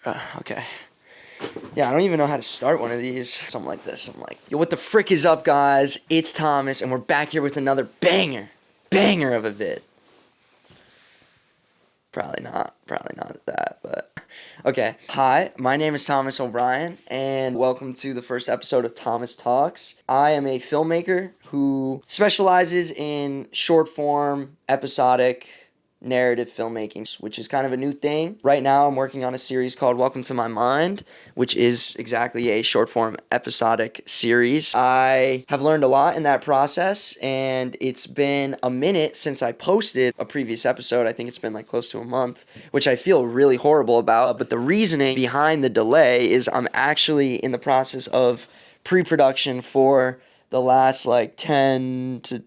Okay. Yeah, I don't even know how to start one of these. Something like this. I'm like, yo, what the frick is up, guys? It's Thomas, and we're back here with another banger of a vid. Probably not that, but okay. Hi, my name is Thomas O'Brien, and welcome to the first episode of Thomas Talks. I am a filmmaker who specializes in short form, episodic, narrative filmmaking, which is kind of a new thing. Right now, I'm working on a series called Welcome to My Mind, which is exactly a short form episodic series. I have learned a lot in that process, and it's been a minute since I posted a previous episode. I think it's been like close to a month, which I feel really horrible about. But the reasoning behind the delay is I'm actually in the process of pre-production for the last like 10 to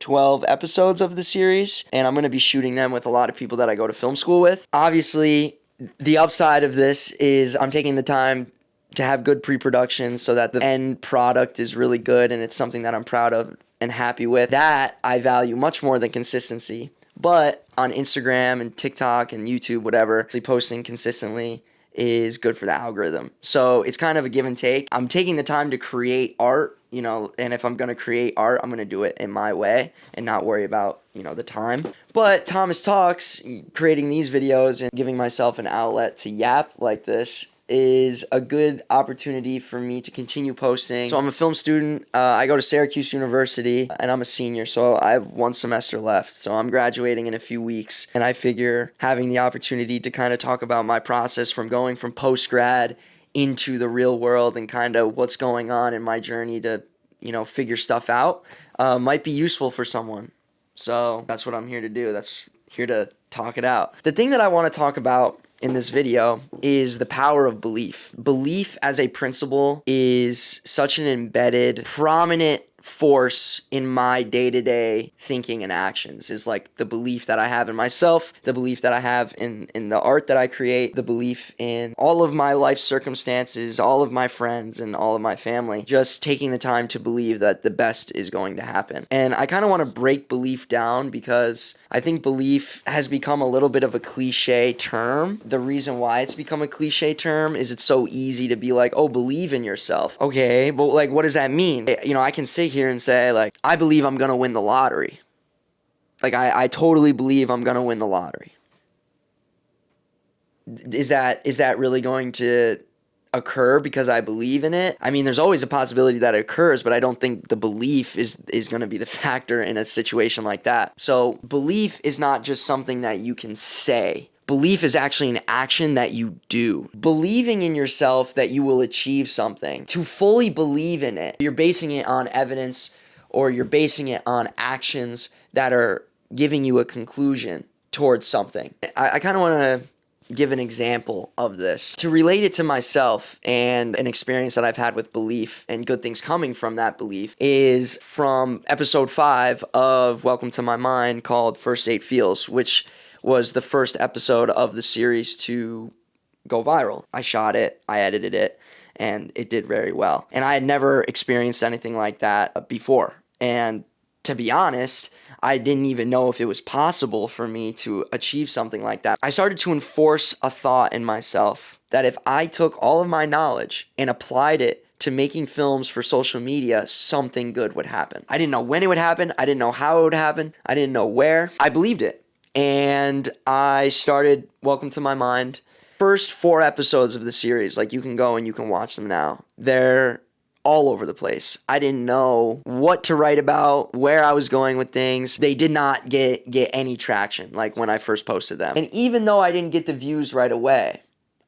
12 episodes of the series, and I'm going to be shooting them with a lot of people that I go to film school with. Obviously, the upside of this is I'm taking the time to have good pre-production so that the end product is really good and it's something that I'm proud of and happy with. That I value much more than consistency. But on Instagram and TikTok and YouTube, whatever, posting consistently is good for the algorithm. So it's kind of a give and take. I'm taking the time to create art, and if I'm going to create art, I'm going to do it in my way and not worry about, the time. But Thomas Talks, creating these videos and giving myself an outlet to yap like this is a good opportunity for me to continue posting. So I'm a film student. I go to Syracuse University, and I'm a senior, so I have one semester left. So I'm graduating in a few weeks, and I figure having the opportunity to kind of talk about my process from going from post-grad into the real world and kind of what's going on in my journey to, figure stuff out might be useful for someone. So that's what I'm here to do. That's here to talk it out. The thing that I want to talk about in this video is the power of belief. Belief as a principle is such an embedded, prominent force in my day-to-day thinking and actions. Is like the belief that I have in myself, the belief that I have in the art that I create, the belief in all of my life circumstances, all of my friends, and all of my family. Just taking the time to believe that the best is going to happen. And I kind of want to break belief down because I think belief has become a little bit of a cliche term. The reason why it's become a cliche term is it's so easy to be like, oh, believe in yourself. Okay, but like, what does that mean? I can sit here and say, like, I believe I'm going to win the lottery. Like, I totally believe I'm going to win the lottery. Is that really going to occur because I believe in it? I mean, there's always a possibility that it occurs, but I don't think the belief is going to be the factor in a situation like that. So belief is not just something that you can say. Belief is actually an action that you do. Believing in yourself that you will achieve something. To fully believe in it, you're basing it on evidence or you're basing it on actions that are giving you a conclusion towards something. I kind of want to give an example of this to relate it to myself and an experience that I've had with belief and good things coming from that belief is from episode 5 of Welcome to My Mind called First 8 Feels, which was the first episode of the series to go viral. I shot it, I edited it, and it did very well. And I had never experienced anything like that before. And to be honest, I didn't even know if it was possible for me to achieve something like that. I started to enforce a thought in myself that if I took all of my knowledge and applied it to making films for social media, something good would happen. I didn't know when it would happen. I didn't know how it would happen. I didn't know where. I believed it. And I started Welcome to My Mind. First 4 episodes of the series, like you can go and you can watch them now. They're all over the place. I didn't know what to write about, where I was going with things. They did not get any traction, like when I first posted them. And even though I didn't get the views right away,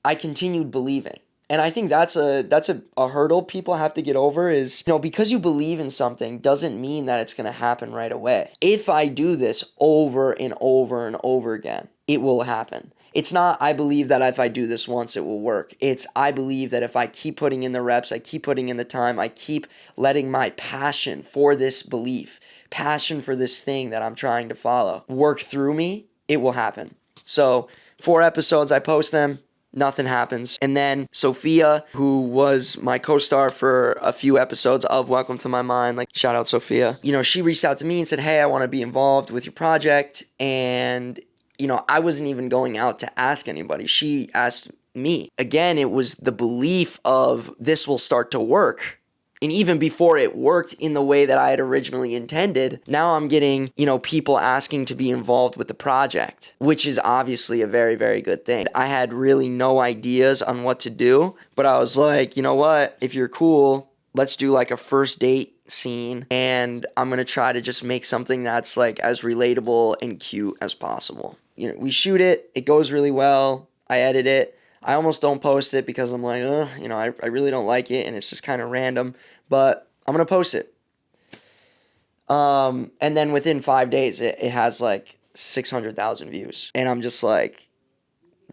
I continued believing. And I think that's a hurdle people have to get over is, because you believe in something doesn't mean that it's going to happen right away. If I do this over and over and over again, it will happen. It's not, I believe that if I do this once, it will work. It's, I believe that if I keep putting in the reps, I keep putting in the time, I keep letting my passion for this belief, passion for this thing that I'm trying to follow, work through me, it will happen. So 4 episodes, I post them. Nothing happens. And then Sophia, who was my co-star for a few episodes of Welcome to My Mind, like shout out Sophia, she reached out to me and said, hey, I want to be involved with your project. And, I wasn't even going out to ask anybody. She asked me. Again, it was the belief of this will start to work. And even before it worked in the way that I had originally intended, now I'm getting, people asking to be involved with the project, which is obviously a very, very good thing. I had really no ideas on what to do, but I was like, you know what? If you're cool, let's do like a first date scene, and I'm going to try to just make something that's like as relatable and cute as possible. We shoot it. It goes really well. I edit it. I almost don't post it because I'm like, I really don't like it, and it's just kind of random, but I'm going to post it. And then within 5 days, it has like 600,000 views. And I'm just like,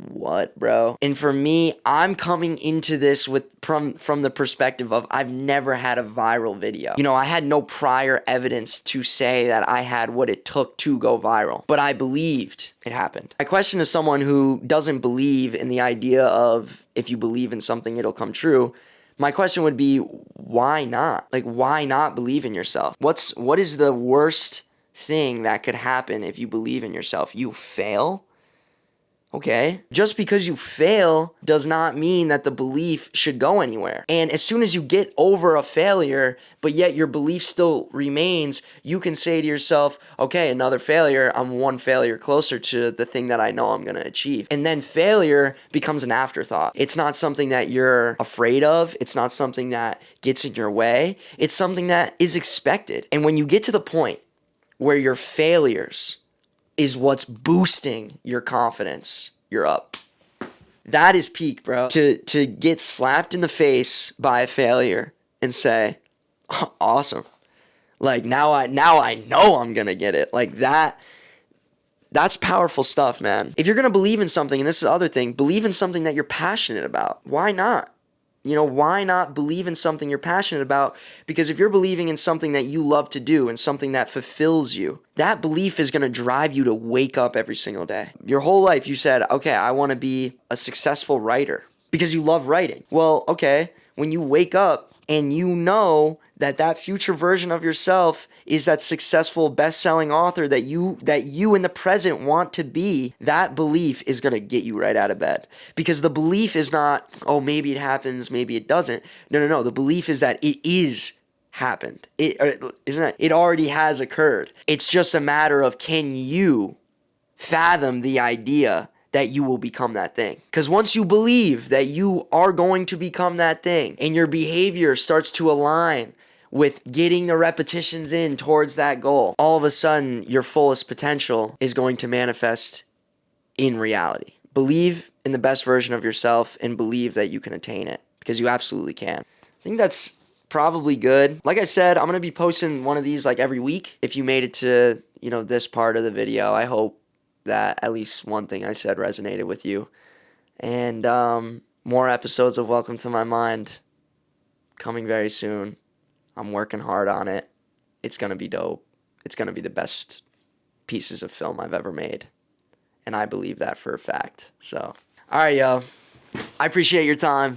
what, bro? And for me, I'm coming into this from the perspective of I've never had a viral video. I had no prior evidence to say that I had what it took to go viral, but I believed it happened. My question to someone who doesn't believe in the idea of if you believe in something, it'll come true. My question would be, why not? Like, why not believe in yourself? What is the worst thing that could happen if you believe in yourself? You fail? Okay. Just because you fail does not mean that the belief should go anywhere. And as soon as you get over a failure, but yet your belief still remains, you can say to yourself, okay, another failure, I'm one failure closer to the thing that I know I'm going to achieve. And then failure becomes an afterthought. It's not something that you're afraid of. It's not something that gets in your way. It's something that is expected. And when you get to the point where your failures is what's boosting your confidence, you're up. That is peak, bro. To get slapped in the face by a failure and say, oh, awesome. Like now I know I'm going to get it. Like that's powerful stuff, man. If you're going to believe in something, and this is the other thing, believe in something that you're passionate about. Why not? Why not believe in something you're passionate about? Because if you're believing in something that you love to do and something that fulfills you, that belief is going to drive you to wake up every single day. Your whole life you said, okay, I want to be a successful writer because you love writing. Well, okay, when you wake up and you know that future version of yourself is that successful best-selling author that you in the present want to be, that belief is going to get you right out of bed. Because the belief is not, oh, maybe it happens, maybe it doesn't. No. The belief is that it is happened. It already has occurred. It's just a matter of, can you fathom the idea that you will become that thing? Because once you believe that you are going to become that thing and your behavior starts to align with getting the repetitions in towards that goal, all of a sudden your fullest potential is going to manifest in reality. Believe in the best version of yourself and believe that you can attain it, because you absolutely can. I think that's probably good. Like I said, I'm going to be posting one of these like every week. If you made it to, this part of the video, I hope that at least one thing I said resonated with you. And more episodes of Welcome to My Mind coming very soon. I'm working hard on it. It's going to be dope. It's going to be the best pieces of film I've ever made. And I believe that for a fact. So, all right, yo. I appreciate your time.